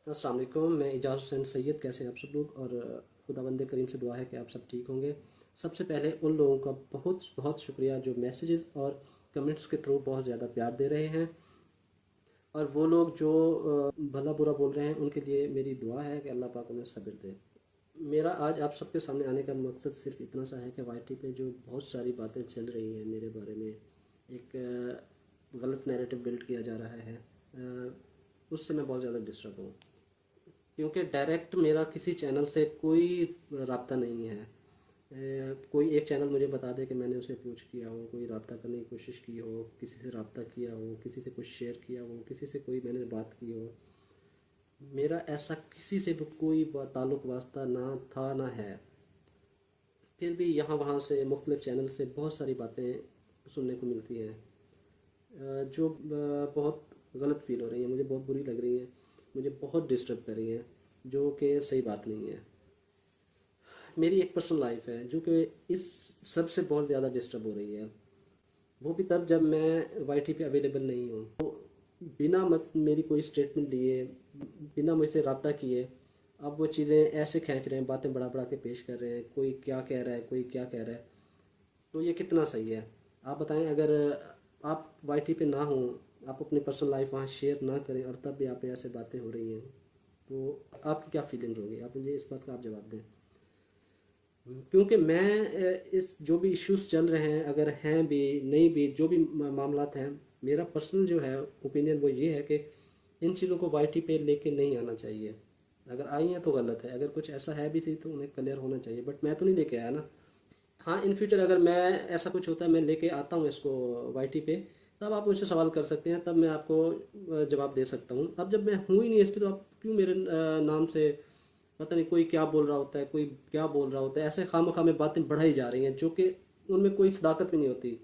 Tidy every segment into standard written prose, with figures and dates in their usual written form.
अस्सलाम वालेकुम। मैं एजाज़ हुसैन सैयद। कैसे हैं आप सब लोग? और खुदावंद करीम से दुआ है कि आप सब ठीक होंगे। सबसे पहले उन लोगों का बहुत बहुत शुक्रिया जो मैसेजेस और कमेंट्स के थ्रू बहुत ज़्यादा प्यार दे रहे हैं, और वो लोग जो भला बुरा बोल रहे हैं उनके लिए मेरी दुआ है कि अल्लाह पाक उन्हें सब्र दे। मेरा आज आप सबके सामने आने का मकसद सिर्फ इतना सा है कि वाईटी पे जो बहुत सारी बातें चल रही हैं मेरे बारे में, एक गलत नैरेटिव बिल्ड किया जा रहा है, उससे मैं बहुत ज़्यादा डिस्टर्ब हूँ। क्योंकि डायरेक्ट मेरा किसी चैनल से कोई रब्ता नहीं है। कोई एक चैनल मुझे बता दे कि मैंने उसे अप्रोच किया हो, कोई रब्ता करने की कोशिश की हो, किसी से रब्ता किया हो, किसी से कुछ शेयर किया हो, किसी से कोई मैंने बात की हो। मेरा ऐसा किसी से भी कोई ताल्लुक़ वास्ता ना था ना है। फिर भी यहाँ वहाँ से मुख्तलिफ़ चैनल से बहुत सारी बातें सुनने को मिलती हैं, जो बहुत गलत फ़ील हो रही हैं, मुझे बहुत बुरी लग रही हैं, मुझे बहुत डिस्टर्ब कर रही हैं, जो कि सही बात नहीं है। मेरी एक पर्सनल लाइफ है जो कि इस सब से बहुत ज़्यादा डिस्टर्ब हो रही है, वो भी तब जब मैं वाईटी पे अवेलेबल नहीं हूँ। तो बिना मत मेरी कोई स्टेटमेंट लिए, बिना मुझसे रब्ता किए, अब वो चीज़ें ऐसे खींच रहे हैं, बातें बढ़ा बढ़ा के पेश कर रहे हैं, कोई क्या कह रहा है, कोई क्या कह रहा है। तो ये कितना सही है? आप बताएं। अगर आप वाईटी पे ना हों, आप अपनी पर्सनल लाइफ वहाँ शेयर ना करें, और तब भी आप पे ऐसे बातें हो रही हैं, तो आपकी क्या फीलिंग्स होगी? आप मुझे इस बात का आप जवाब दें। क्योंकि मैं इस जो भी इश्यूज चल रहे हैं, अगर हैं भी नहीं भी, जो भी मामलात हैं, मेरा पर्सनल जो है ओपिनियन वो ये है कि इन चीज़ों को वाईटी पे लेके नहीं आना चाहिए। अगर आई हैं तो गलत है, अगर कुछ ऐसा है भी सही तो उन्हें क्लियर होना चाहिए, बट मैं तो नहीं लेके आया ना। हाँ, इन फ्यूचर अगर मैं ऐसा कुछ होता है, मैं लेके आता हूँ इसको वाईटी पे, तब आप मुझसे सवाल कर सकते हैं, तब मैं आपको जवाब दे सकता हूँ। अब जब मैं हूँ ही नहीं इस पर, तो आप क्यों मेरे नाम से, पता नहीं कोई क्या बोल रहा होता है, कोई क्या बोल रहा होता है, ऐसे खामखा में बातें बढ़ाई जा रही हैं जो कि उनमें कोई सदाकत भी नहीं होती।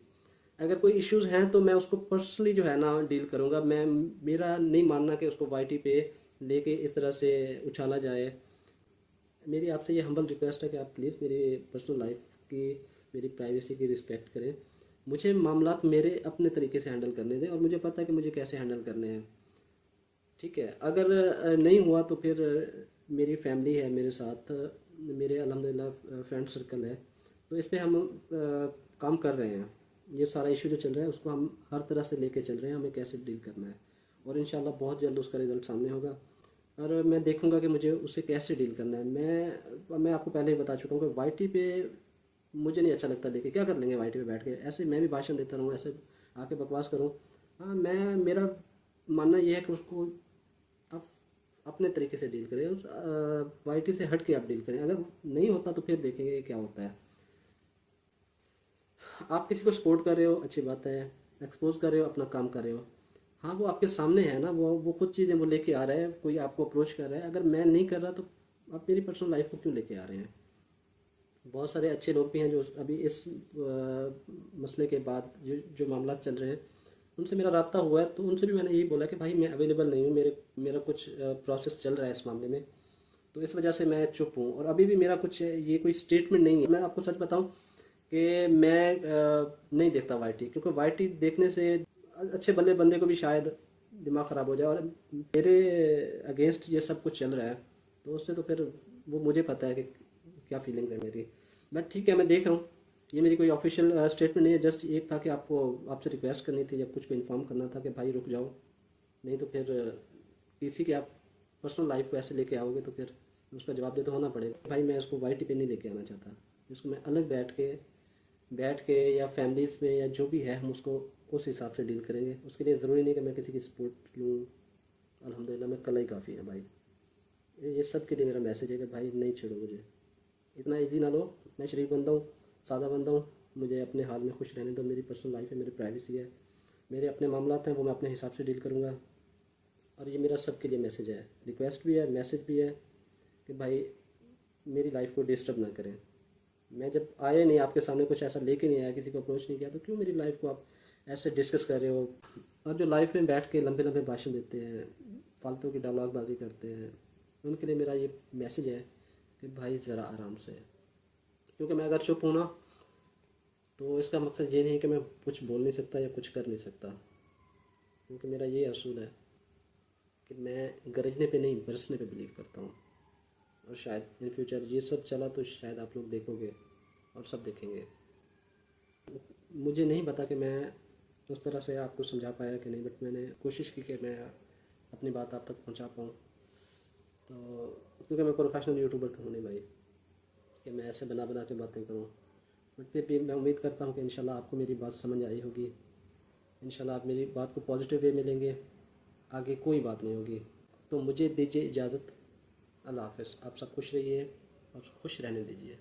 अगर कोई इश्यूज हैं तो मैं उसको पर्सनली जो है ना डील करूँगा। मैं, मेरा नहीं मानना कि उसको वाईटी पे लेके इस तरह से उछाला जाए। मेरी आपसे ये हम्बल रिक्वेस्ट है कि आप प्लीज़ मेरी पर्सनल लाइफ की, मेरी प्राइवेसी की रिस्पेक्ट करें। मुझे मामलात मेरे अपने तरीके से हैंडल करने दें, और मुझे पता है कि मुझे कैसे हैंडल करने हैं। ठीक है? अगर नहीं हुआ तो फिर मेरी फैमिली है मेरे साथ, मेरे अल्हम्दुलिल्लाह फ्रेंड सर्कल है, तो इस पे हम काम कर रहे हैं। ये सारा इशू जो चल रहा है उसको हम हर तरह से लेके चल रहे हैं, हमें कैसे डील करना है, और इंशाल्लाह बहुत जल्द उसका रिज़ल्ट सामने होगा, और मैं देखूंगा कि मुझे उससे कैसे डील करना है। मैं आपको पहले ही बता चुका हूँ कि वाईटी पे मुझे नहीं अच्छा लगता लेके। क्या कर लेंगे वाईटी पे बैठ के? ऐसे मैं भी भाषण देता रहूँ, ऐसे आके बकवास करूँ? हाँ, मैं, मेरा मानना ये है कि उसको आप अपने तरीके से डील करें, उस वाईटी से हट के आप डील करें। अगर नहीं होता तो फिर देखेंगे क्या होता है। आप किसी को सपोर्ट कर रहे हो, अच्छी बात है, एक्सपोज कर रहे हो, अपना काम कर रहे हो। हाँ, वो आपके सामने है ना, वो खुद चीज़ें वो लेके आ रहा है, कोई आपको अप्रोच कर रहा है। अगर मैं नहीं कर रहा तो आप मेरी पर्सनल लाइफ को क्यों लेके आ रहे हैं? बहुत सारे अच्छे लोग भी हैं जो अभी इस मसले के बाद जो जो मामला चल रहे हैं, उनसे मेरा रब्ता हुआ है, तो उनसे भी मैंने यही बोला कि भाई मैं अवेलेबल नहीं हूँ, मेरा कुछ प्रोसेस चल रहा है इस मामले में, तो इस वजह से मैं चुप हूँ। और अभी भी मेरा कुछ ये कोई स्टेटमेंट नहीं है। मैं आपको सच बताऊँ कि मैं नहीं देखता वाईटी, क्योंकि वाईटी देखने से अच्छे भले बंदे को भी शायद दिमाग ख़राब हो जाए, और मेरे अगेंस्ट ये सब कुछ चल रहा है, तो उससे तो फिर वो मुझे पता है कि क्या फीलिंग है मेरी। बट ठीक है, मैं देख रहा हूँ। ये मेरी कोई ऑफिशियल स्टेटमेंट नहीं है, जस्ट एक था कि आपको, आपसे रिक्वेस्ट करनी थी या कुछ को इन्फॉर्म करना था कि भाई रुक जाओ, नहीं तो फिर किसी के आप पर्सनल लाइफ को ऐसे लेके आओगे तो फिर उसका जवाब दे तो होना पड़ेगा। भाई मैं इसको वाईटी पे नहीं लेके आना चाहता, इसको मैं अलग बैठ के या फैमिलीज़ में या जो भी है, हम उसको उस हिसाब से डील करेंगे। उसके लिए ज़रूरी नहीं कि मैं किसी की सपोर्ट लूँ। अल्हम्दुलिल्लाह मैं कल ही काफ़ी है भाई। ये सब के लिए मेरा मैसेज है कि भाई नहीं छेड़ो मुझे, इतना ईजी ना लो। मैं शरीफ बंदा हूँ, सादा बंदा हूँ, मुझे अपने हाल में खुश रहने दो। मेरी पर्सनल लाइफ है, मेरी प्राइवेसी है, मेरे अपने मामलात हैं, वो मैं अपने हिसाब से डील करूँगा। और ये मेरा सबके लिए मैसेज है, रिक्वेस्ट भी है, मैसेज भी है, कि भाई मेरी लाइफ को डिस्टर्ब ना करें। मैं जब आया नहीं आपके सामने, कुछ ऐसा लेके नहीं आया, किसी को अप्रोच नहीं किया, तो क्यों मेरी लाइफ को आप ऐसे डिस्कस कर रहे हो? और जो लाइफ में बैठ के लंबे लंबे भाषण देते हैं, फालतू की डायलॉगबाजी करते हैं, उनके लिए मेरा ये मैसेज है कि भाई ज़रा आराम से। क्योंकि मैं अगर चुप हूँ ना, तो इसका मकसद ये नहीं कि मैं कुछ बोल नहीं सकता या कुछ कर नहीं सकता। क्योंकि मेरा ये असूल है कि मैं गरजने पे नहीं बरसने पे बिलीव करता हूँ। और शायद इन फ्यूचर ये सब चला तो शायद आप लोग देखोगे और सब देखेंगे। मुझे नहीं पता कि मैं उस तरह से आपको समझा पाया कि नहीं, बट मैंने कोशिश की कि मैं अपनी बात आप तक पहुंचा पाऊँ। तो क्योंकि मैं प्रोफेशनल यूट्यूबर तो हूँ नहीं भाई कि मैं ऐसे बना बना के बातें करूँ, बट फिर भी मैं उम्मीद करता हूँ कि इंशाल्लाह आपको मेरी बात समझ आई होगी। इंशाल्लाह आप मेरी बात को पॉजिटिव वे में लेंगे, आगे कोई बात नहीं होगी। तो मुझे दीजिए इजाज़त। अल्लाह हाफ़िज़। आप सब खुश रहिए और खुश रहने दीजिए।